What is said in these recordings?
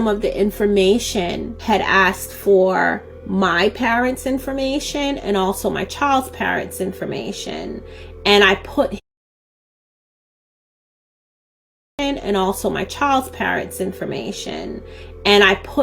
some of the information had asked for my parents' information and also my child's parents' information. And I put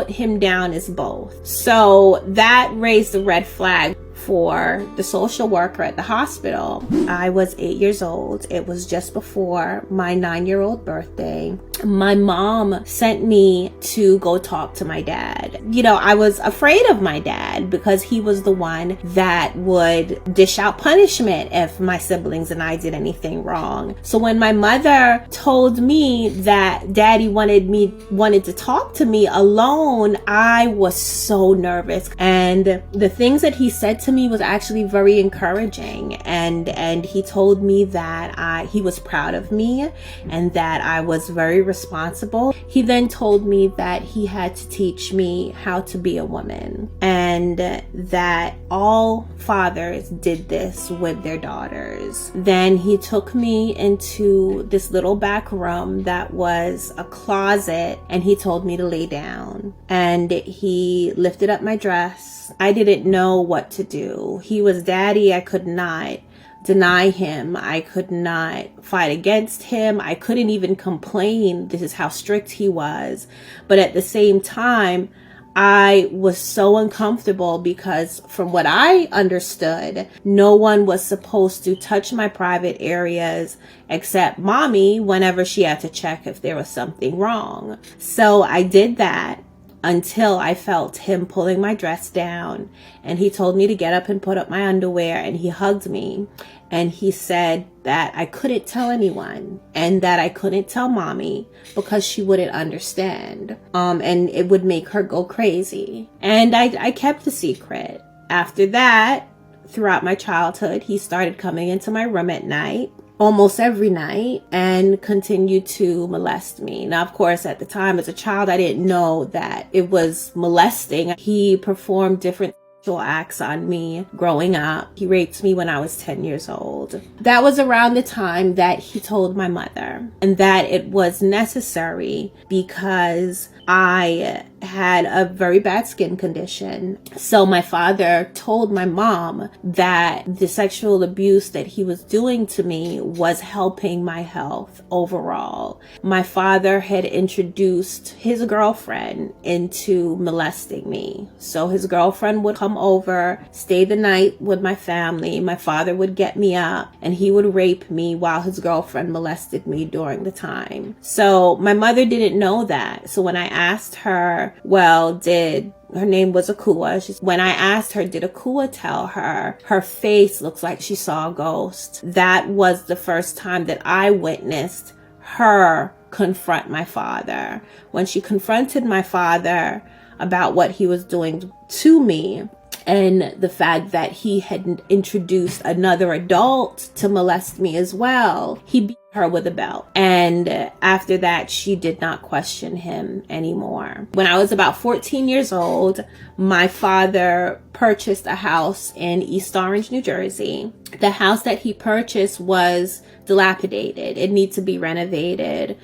him down as both. So that raised a red flag for the social worker at the hospital. I was 8 years old. It was just before my 9-year-old birthday. My mom sent me to go talk to my dad. You know, I was afraid of my dad because he was the one that would dish out punishment if my siblings and I did anything wrong. So when my mother told me that daddy wanted to talk to me alone, I was so nervous. And the things that he said to me was actually very encouraging, and he told me that he was proud of me and that I was very responsible. He then told me that he had to teach me how to be a woman, and that all fathers did this with their daughters. Then he took me into this little back room that was a closet, and he told me to lay down, and he lifted up my dress. I didn't know what to do. He was daddy. I could not deny him. I could not fight against him. I couldn't even complain. This is how strict he was. But at the same time, I was so uncomfortable because from what I understood, no one was supposed to touch my private areas except mommy whenever she had to check if there was something wrong. So I did that until I felt him pulling my dress down, and he told me to get up and put up my underwear, and he hugged me, and he said that I couldn't tell anyone and that I couldn't tell mommy because she wouldn't understand, and it would make her go crazy. And I kept the secret. After that, throughout my childhood, he started coming into my room at night, almost every night, and continued to molest me. Now, of course, at the time as a child, I didn't know that it was molesting. He performed different sexual acts on me growing up. He raped me when I was 10 years old. That was around the time that he told my mother, and that it was necessary because I had a very bad skin condition. So my father told my mom that the sexual abuse that he was doing to me was helping my health overall. My father had introduced his girlfriend into molesting me. So his girlfriend would come over, stay the night with my family. My father would get me up and he would rape me while his girlfriend molested me during the time. So my mother didn't know that. So when I asked her, her name was Akua. When I asked her, did Akua tell her her face looks like she saw a ghost? That was the first time that I witnessed her confront my father. When she confronted my father about what he was doing to me, and the fact that he had introduced another adult to molest me as well, he beat her with a belt. And after that, she did not question him anymore. When I was about 14 years old, my father purchased a house in East Orange, New Jersey. The house that he purchased was dilapidated. It needed to be renovated.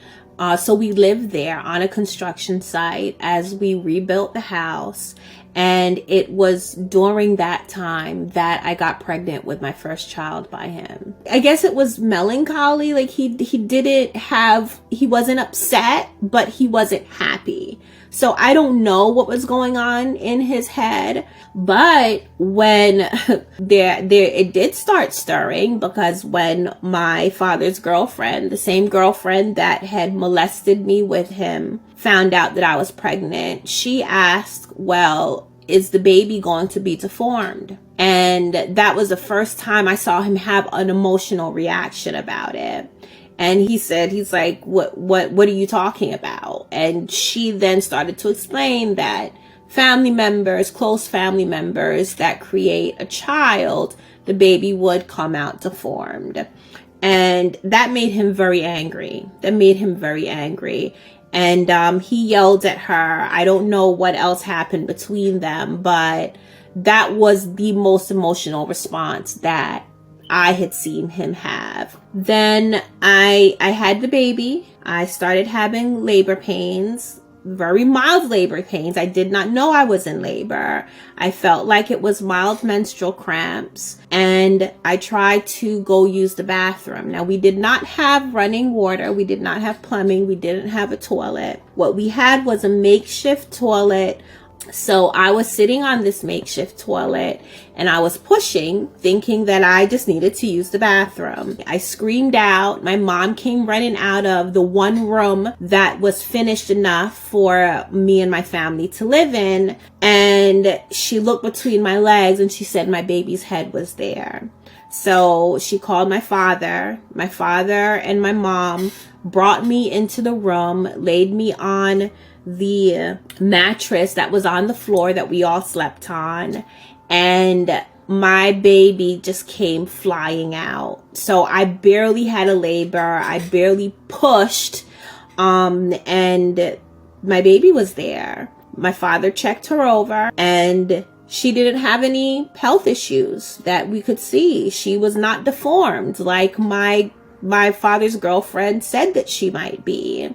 So we lived there on a construction site as we rebuilt the house. And it was during that time that I got pregnant with my first child by him. I guess it was melancholy. Like he wasn't upset, but he wasn't happy. So I don't know what was going on in his head, but when it did start stirring, because when my father's girlfriend, the same girlfriend that had molested me with him, found out that I was pregnant, she asked, well, is the baby going to be deformed? And that was the first time I saw him have an emotional reaction about it. And he's like, what are you talking about? And she then started to explain that family members, close family members that create a child, the baby would come out deformed. And that made him very angry. And he yelled at her. I don't know what else happened between them, but that was the most emotional response that I had seen him have. Then I had the baby. I started having labor pains. very mild labor pains. I did not know I was in labor. I felt like it was mild menstrual cramps, and I tried to go use the bathroom. Now, we did not have running water. We did not have plumbing. We didn't have a toilet. What we had was a makeshift toilet. So I was sitting on this makeshift toilet and I was pushing, thinking that I just needed to use the bathroom. I screamed out. My mom came running out of the one room that was finished enough for me and my family to live in. And she looked between my legs and she said my baby's head was there. So she called my father. My father and my mom brought me into the room, laid me on the mattress that was on the floor that we all slept on, and my baby just came flying out. So I barely had a labor. I barely pushed, and my baby was there. My father checked her over, and she didn't have any health issues that we could see. She was not deformed like my father's girlfriend said that she might be.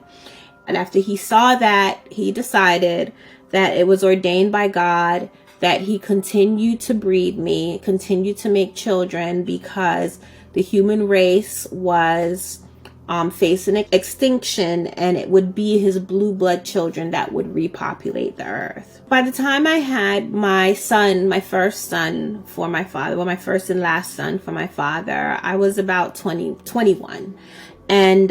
And after he saw that, he decided that it was ordained by God that he continued to breed me, continued to make children, because the human race was facing extinction, and it would be his blue blood children that would repopulate the earth. By the time I had my son, my first son for my father, well, my first and last son for my father, I was about 21. And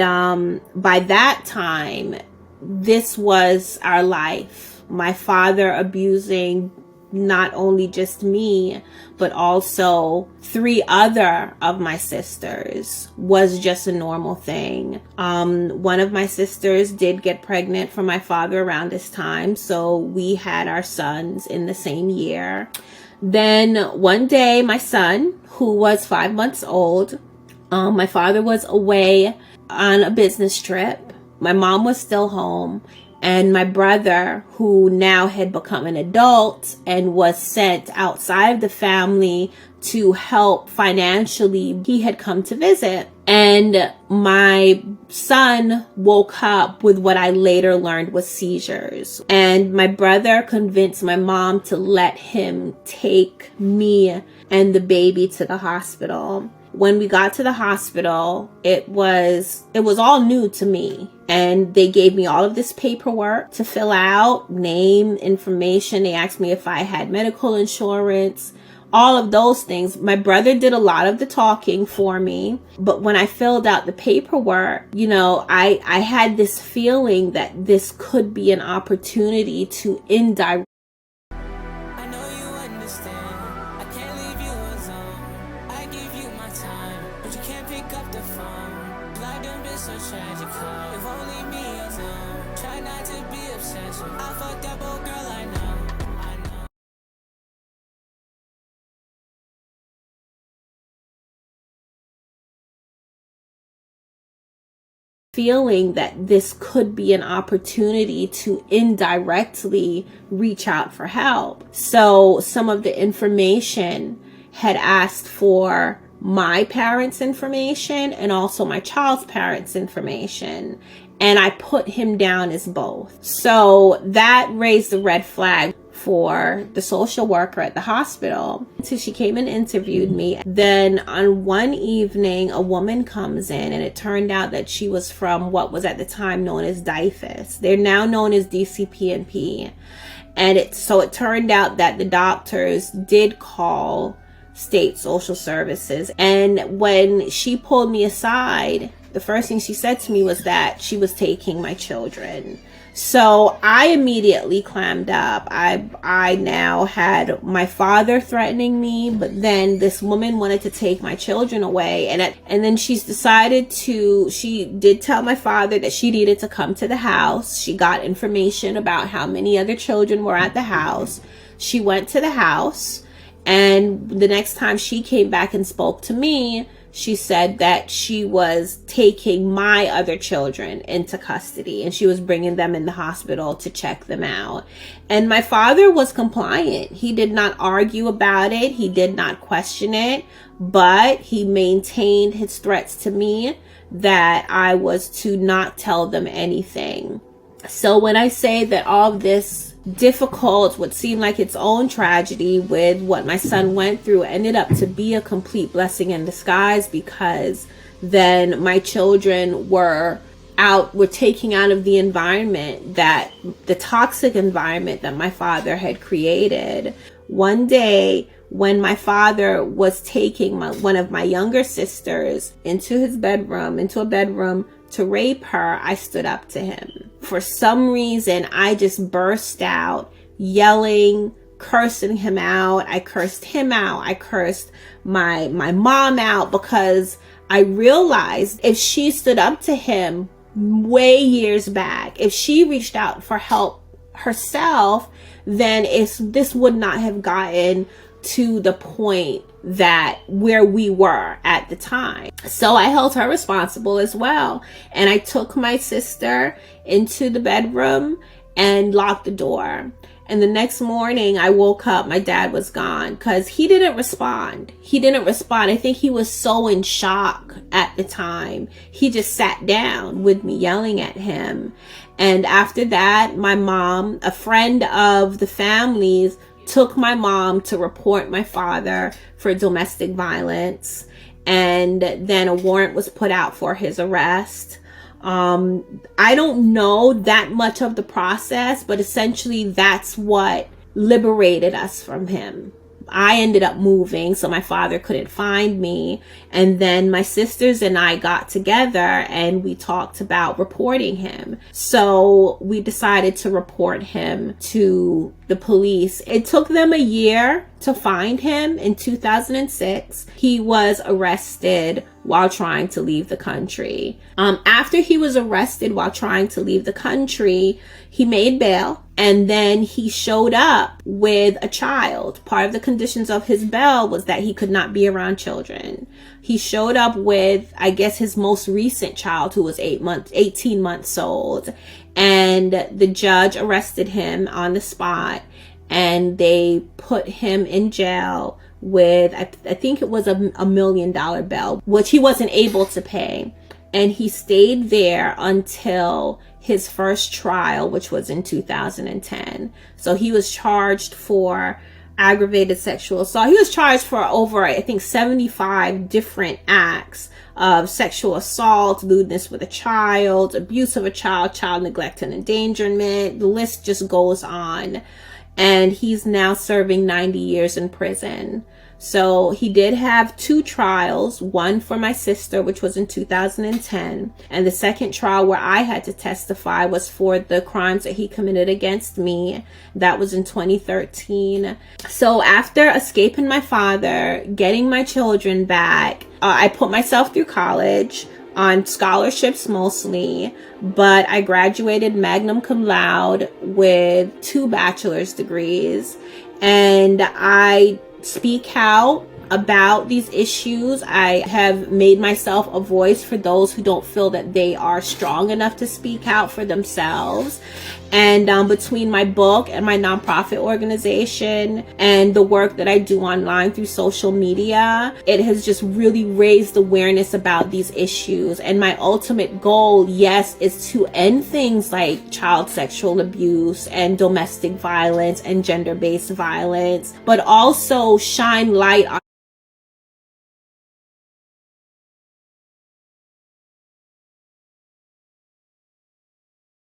by that time, this was our life. My father abusing not only just me, but also 3 other of my sisters was just a normal thing. One of my sisters did get pregnant from my father around this time, so we had our sons in the same year. Then one day, my son, who was 5 months old, my father was away on a business trip. My mom was still home, and my brother, who now had become an adult and was sent outside of the family to help financially, he had come to visit. And my son woke up with what I later learned was seizures. And my brother convinced my mom to let him take me and the baby to the hospital. When we got to the hospital, it was all new to me. And they gave me all of this paperwork to fill out, name, information. They asked me if I had medical insurance, all of those things. My brother did a lot of the talking for me. But when I filled out the paperwork, you know, I had this feeling that this could be an opportunity to indirectly. Feeling that this could be an opportunity to indirectly reach out for help. So some of the information had asked for my parents' information and also my child's parents' information. And I put him down as both. So that raised the red flag for the social worker at the hospital. So she came and interviewed me. Then on one evening, a woman comes in, and it turned out that she was from what was at the time known as DIFUS. They're now known as DCP&P. And it turned out that the doctors did call state social services. And when she pulled me aside, the first thing she said to me was that she was taking my children. So I immediately clammed up. I now had my father threatening me, but then this woman wanted to take my children away. And then she did tell my father that she needed to come to the house. She got information about how many other children were at the house. She went to the house, and the next time she came back and spoke to me, she said that she was taking my other children into custody, and she was bringing them in the hospital to check them out. And my father was compliant. He did not argue about it. He did not question it, but he maintained his threats to me that I was to not tell them anything. So when I say that all of this difficult, what seemed like its own tragedy with what my son went through, ended up to be a complete blessing in disguise, because then my children were taking out of the environment, that the toxic environment that my father had created. One day when my father was taking one of my younger sisters into a bedroom to rape her, I stood up to him. For some reason, I just burst out yelling, cursing him out. I cursed him out. I cursed my mom out, because I realized if she stood up to him way years back, if she reached out for help herself, then this would not have gotten to the point that where we were at the time. So I held her responsible as well, and I took my sister into the bedroom and locked the door. And the next morning I woke up, my dad was gone, because he didn't respond. I think he was so in shock at the time. He just sat down with me yelling at him. And after that, my mom, a friend of the family's, took my mom to report my father for domestic violence. And then a warrant was put out for his arrest. I don't know that much of the process, but essentially that's what liberated us from him. I ended up moving, so my father couldn't find me. And then my sisters and I got together and we talked about reporting him. So we decided to report him to the police. It took them a year to find him. In 2006, he was arrested while trying to leave the country. After he was arrested while trying to leave the country, he made bail, and then he showed up with a child. Part of the conditions of his bail was that he could not be around children. He showed up with, I guess, his most recent child, who was 18 months old. And the judge arrested him on the spot, and they put him in jail with, I think it was a $1 million bail, which he wasn't able to pay. And he stayed there until his first trial, which was in 2010. So he was charged for aggravated sexual assault. He was charged for over, I think, 75 different acts of sexual assault, lewdness with a child, abuse of a child, child neglect and endangerment. The list just goes on. And he's now serving 90 years in prison. So he did have 2 trials, one for my sister, which was in 2010. And the second trial where I had to testify was for the crimes that he committed against me. That was in 2013. So after escaping my father, getting my children back, I put myself through college on scholarships mostly, but I graduated magna cum laude with 2 bachelor's degrees. And I speak out about these issues. I have made myself a voice for those who don't feel that they are strong enough to speak out for themselves. And between my book and my nonprofit organization and the work that I do online through social media, it has just really raised awareness about these issues. And my ultimate goal, yes, is to end things like child sexual abuse and domestic violence and gender-based violence, but also shine light